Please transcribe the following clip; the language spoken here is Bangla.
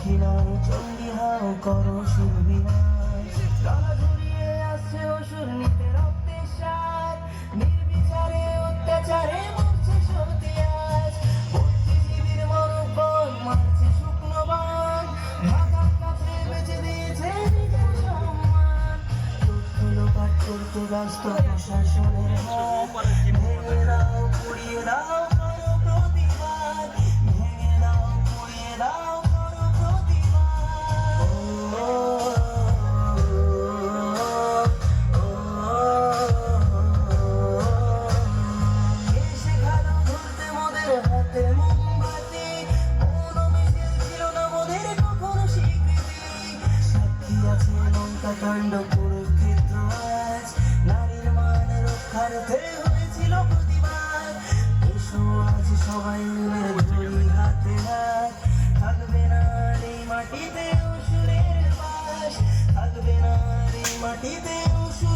দেখি নাই চণ্ডী হাও করো সুরবিনাশ গলা ঝুরিয়ে আসছে অসুর নিতে রক্তে সার নির্বিচারে অত্যাচারে মরছে সত্যি আজ বুদ্ধিজীবীর মনোবল মারছে শুকনো বান ঢাকার কাছে বেঁচে দিয়েছে নিজের সম্মান তথ্য লোপাট করতে ব্যস্ত প্রশাসনের হাত ভেঙে দাও পুড়িয়ে দাও করো প্রতিবাদ ভেঙে দাও পুড়িয়ে দাও করো প্রতিবাদ কে শেখালো ধরতে মোদের হাতে মোমবাতি কোনো মিছিল ছিল না মোদের কখনো স্বীকৃতি সাক্ষী আছে লঙ্কা কাণ্ড কুরুক্ষেত্র আজ নারীর মান রক্ষার্থে হয়েছিল প্রতিবাদ এসো আজ সবাই মিলে ধরি হাতে হাত থাকবে না আর এই মাটিতে অসুরের বাস থাকবে না আর এই মাটিতে অসুর